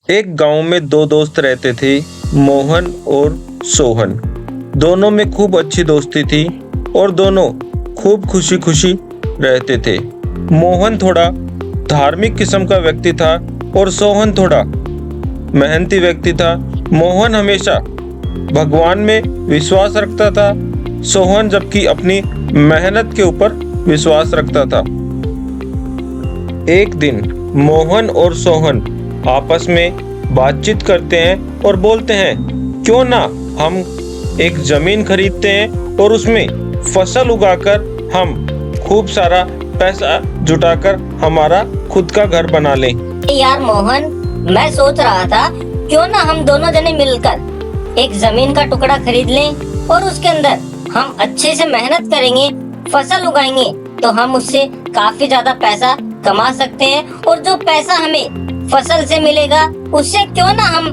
एक गांव में दो दोस्त रहते थे, मोहन और सोहन। दोनों में खूब अच्छी दोस्ती थी और दोनों खूब खुशी खुशी रहते थे। मोहन थोड़ा धार्मिक किस्म का व्यक्ति था और सोहन थोड़ा मेहनती व्यक्ति था। मोहन हमेशा भगवान में विश्वास रखता था, सोहन जबकि अपनी मेहनत के ऊपर विश्वास रखता था। एक दिन मोहन और सोहन आपस में बातचीत करते हैं और बोलते हैं, क्यों ना हम एक जमीन खरीदते हैं और उसमें फसल उगाकर हम खूब सारा पैसा जुटाकर हमारा खुद का घर बना लें। यार मोहन, मैं सोच रहा था क्यों ना हम दोनों जने मिलकर एक जमीन का टुकड़ा खरीद लें और उसके अंदर हम अच्छे से मेहनत करेंगे, फसल उगाएंगे तो हम उससे काफी ज्यादा पैसा कमा सकते हैं और जो पैसा हमें फसल से मिलेगा उससे क्यों ना हम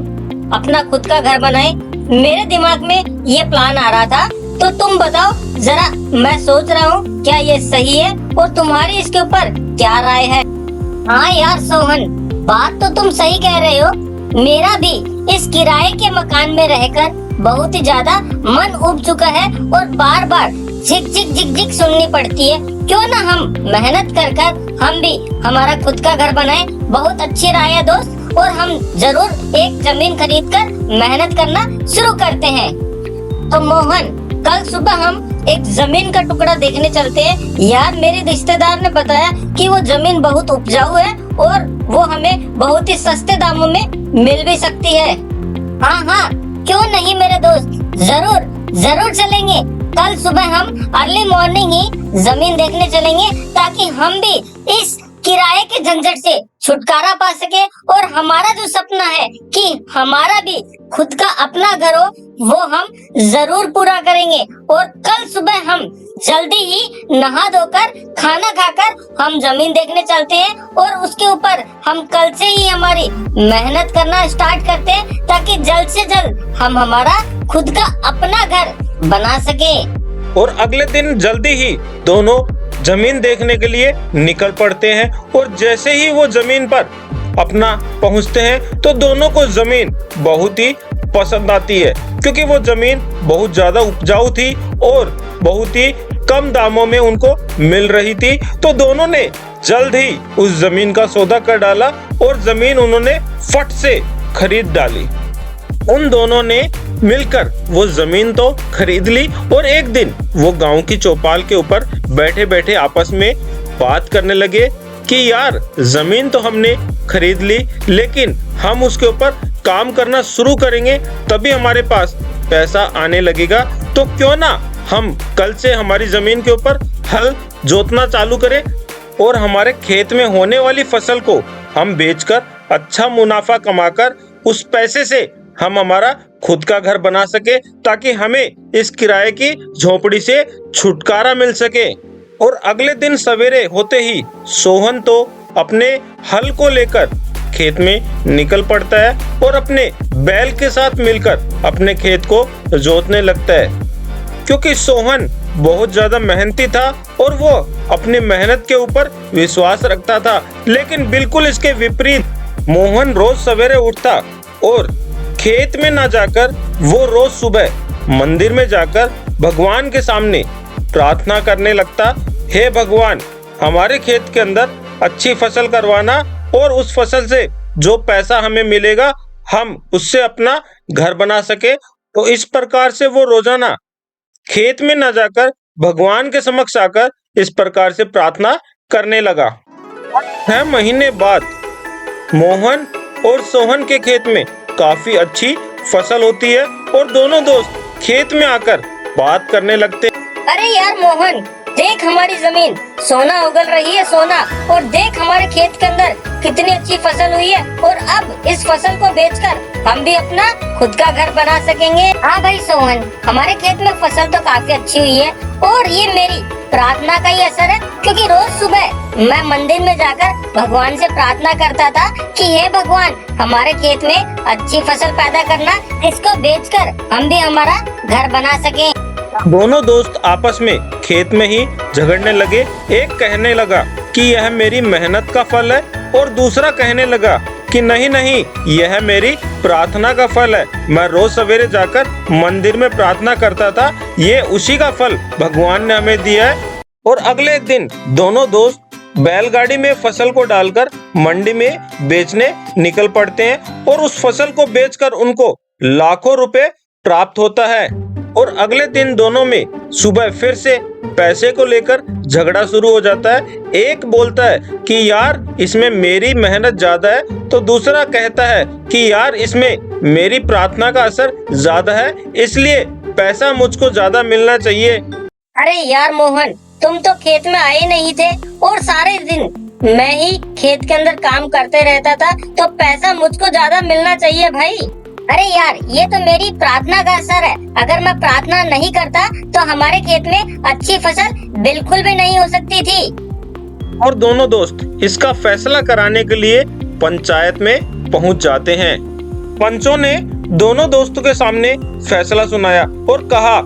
अपना खुद का घर बनाएं। मेरे दिमाग में ये प्लान आ रहा था, तो तुम बताओ जरा, मैं सोच रहा हूँ क्या ये सही है और तुम्हारी इसके ऊपर क्या राय है। हाँ यार सोहन, बात तो तुम सही कह रहे हो। मेरा भी इस किराए के मकान में रहकर बहुत ही ज्यादा मन उब चुका है और बार बार झिक झिक झिक झिक सुननी पड़ती है। क्यों ना हम मेहनत कर कर हम भी हमारा खुद का घर बनाएं। बहुत अच्छी राय है दोस्त, और हम जरूर एक जमीन खरीद कर मेहनत करना शुरू करते हैं। तो मोहन, कल सुबह हम एक जमीन का टुकड़ा देखने चलते हैं। यार मेरे रिश्तेदार ने बताया कि वो जमीन बहुत उपजाऊ है और वो हमें बहुत ही सस्ते दामों में मिल भी सकती है। हाँ हाँ, क्यों नहीं मेरे दोस्त, जरूर जरूर चलेंगे। कल सुबह हम अर्ली मॉर्निंग ही जमीन देखने चलेंगे ताकि हम भी इस किराए के झंझट से छुटकारा पा सके और हमारा जो सपना है कि हमारा भी खुद का अपना घर हो, वो हम जरूर पूरा करेंगे। और कल सुबह हम जल्दी ही नहा धोकर खाना खाकर हम जमीन देखने चलते हैं और उसके ऊपर हम कल से ही हमारी मेहनत करना स्टार्ट करते हैं ताकि जल्द से जल्द हम हमारा खुद का अपना घर बना सके। और अगले दिन जल्दी ही दोनों जमीन देखने के लिए निकल पड़ते हैं और जैसे ही वो जमीन पर अपना पहुंचते हैं तो दोनों को जमीन बहुत ही पसंद आती है, क्योंकि वो जमीन बहुत ज्यादा उपजाऊ थी और बहुत ही कम दामों में उनको मिल रही थी। तो दोनों ने जल्द ही उस जमीन का सौदा कर डाला और जमीन उन्होंने फट से खरीद डाली। उन दोनों ने मिलकर वो जमीन तो खरीद ली और एक दिन वो गांव की चौपाल के ऊपर बैठे बैठे आपस में बात करने लगे कि यार, जमीन तो हमने खरीद ली, लेकिन हम उसके ऊपर काम करना शुरू करेंगे तभी हमारे पास पैसा आने लगेगा। तो क्यों ना हम कल से हमारी जमीन के ऊपर हल जोतना चालू करें और हमारे खेत में होने वाली फसल को हम बेचकर अच्छा मुनाफा कमाकर उस पैसे से हम हमारा खुद का घर बना सके ताकि हमें इस किराए की झोपड़ी से छुटकारा मिल सके। और अगले दिन सवेरे होते ही सोहन तो अपने हल को लेकर खेत में निकल पड़ता है और अपने बैल के साथ मिलकर अपने खेत को जोतने लगता है, क्योंकि सोहन बहुत ज्यादा मेहनती था और वो अपनी मेहनत के ऊपर विश्वास रखता था। लेकिन बिल्कुल इसके विपरीत मोहन रोज सवेरे उठता और खेत में ना जाकर वो रोज सुबह मंदिर में जाकर भगवान के सामने प्रार्थना करने लगता, हे भगवान, हमारे खेत के अंदर अच्छी फसल करवाना और उस फसल से जो पैसा हमें मिलेगा हम उससे अपना घर बना सके। तो इस प्रकार से वो रोजाना खेत में ना जाकर भगवान के समक्ष आकर इस प्रकार से प्रार्थना करने लगा। 6 महीने बाद मोहन और सोहन के खेत में काफी अच्छी फसल होती है और दोनों दोस्त खेत में आकर बात करने लगते। अरे यार मोहन, देख हमारी जमीन सोना उगल रही है, सोना, और देख हमारे खेत के अंदर कितनी अच्छी फसल हुई है और अब इस फसल को बेचकर हम भी अपना खुद का घर बना सकेंगे। हाँ भाई सोहन, हमारे खेत में फसल तो काफी अच्छी हुई है और ये मेरी प्रार्थना का ही असर है, क्योंकि रोज सुबह मैं मंदिर में जाकर भगवान से प्रार्थना करता था कि हे भगवान, हमारे खेत में अच्छी फसल पैदा करना, इसको बेचकर हम भी हमारा घर बना सकें। दोनों दोस्त आपस में खेत में ही झगड़ने लगे। एक कहने लगा कि यह मेरी मेहनत का फल है और दूसरा कहने लगा कि नहीं नहीं, यह मेरी प्रार्थना का फल है। मैं रोज सवेरे जाकर मंदिर में प्रार्थना करता था, ये उसी का फल भगवान ने हमें दिया है। और अगले दिन दोनों दोस्त बैलगाड़ी में फसल को डालकर मंडी में बेचने निकल पड़ते हैं और उस फसल को बेचकर उनको लाखों रुपए प्राप्त होता है। और अगले दिन दोनों में सुबह फिर से पैसे को लेकर झगड़ा शुरू हो जाता है। एक बोलता है कि यार इसमें मेरी मेहनत ज्यादा है, तो दूसरा कहता है कि यार इसमें मेरी प्रार्थना का असर ज्यादा है, इसलिए पैसा मुझको ज्यादा मिलना चाहिए। अरे यार मोहन, तुम तो खेत में आए नहीं थे और सारे दिन मैं ही खेत के अंदर काम करते रहता था, तो पैसा मुझको ज्यादा मिलना चाहिए भाई। अरे यार, ये तो मेरी प्रार्थना का असर है। अगर मैं प्रार्थना नहीं करता तो हमारे खेत में अच्छी फसल बिल्कुल भी नहीं हो सकती थी। और दोनों दोस्त इसका फैसला कराने के लिए पंचायत में पहुंच जाते हैं। पंचों ने दोनों दोस्तों के सामने फैसला सुनाया और कहा,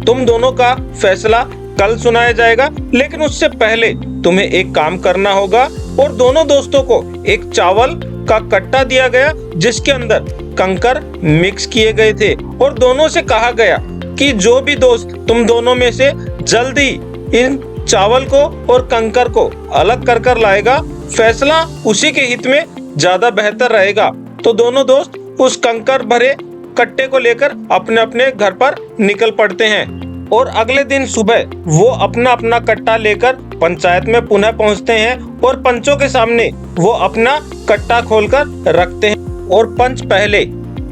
तुम दोनों का फैसला कल सुनाया जाएगा, लेकिन उससे पहले तुम्हें एक काम करना होगा। और दोनों दोस्तों को एक चावल का कट्टा दिया गया जिसके अंदर कंकर मिक्स किए गए थे और दोनों से कहा गया कि जो भी दोस्त तुम दोनों में से जल्दी इन चावल को और कंकर को अलग कर कर लाएगा, फैसला उसी के हित में ज्यादा बेहतर रहेगा। तो दोनों दोस्त उस कंकर भरे कट्टे को लेकर अपने अपने घर पर निकल पड़ते हैं। और अगले दिन सुबह वो अपना अपना कट्टा लेकर पंचायत में पुनः पहुंचते हैं और पंचों के सामने वो अपना कट्टा खोलकर रखते हैं। और पंच पहले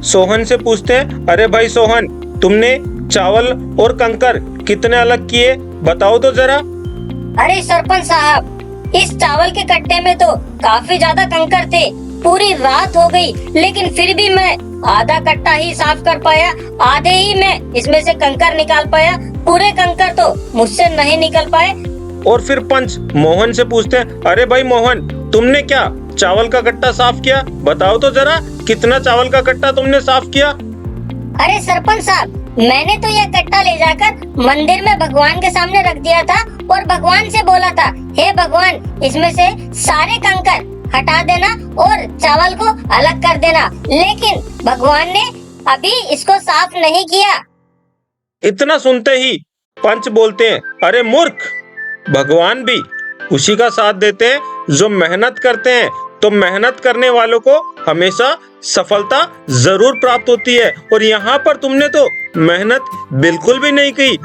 सोहन से पूछते हैं, अरे भाई सोहन, तुमने चावल और कंकर कितने अलग किए, बताओ तो जरा। अरे सरपंच साहब, इस चावल के कट्टे में तो काफी ज्यादा कंकर थे। पूरी रात हो गई, लेकिन फिर भी मैं आधा कट्टा ही साफ कर पाया, आधे ही मैं इसमें से कंकर निकाल पाया, पूरे कंकर तो मुझसे नहीं निकल पाए। और फिर पंच मोहन से पूछते हैं, अरे भाई मोहन, तुमने क्या चावल का कट्टा साफ किया, बताओ तो जरा, कितना चावल का कट्टा तुमने साफ किया। अरे सरपंच साहब, मैंने तो यह कट्टा ले जाकर मंदिर में भगवान के सामने रख दिया था और भगवान से बोला था, हे भगवान, इसमें से सारे कंकर हटा देना और चावल को अलग कर देना, लेकिन भगवान ने अभी इसको साफ नहीं किया। इतना सुनते ही पंच बोलते हैं, अरे मूर्ख, भगवान भी उसी का साथ देते हैं जो मेहनत करते हैं, तो मेहनत करने वालों को हमेशा सफलता जरूर प्राप्त होती है। और यहाँ पर तुमने तो मेहनत बिल्कुल भी नहीं की।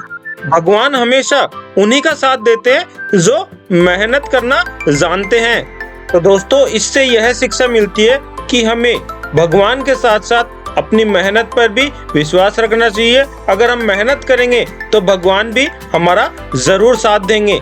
भगवान हमेशा उन्हीं का साथ देते हैं जो मेहनत करना जानते हैं। तो दोस्तों, इससे यह शिक्षा मिलती है कि हमें भगवान के साथ साथ अपनी मेहनत पर भी विश्वास रखना चाहिए। अगर हम मेहनत करेंगे तो भगवान भी हमारा जरूर साथ देंगे।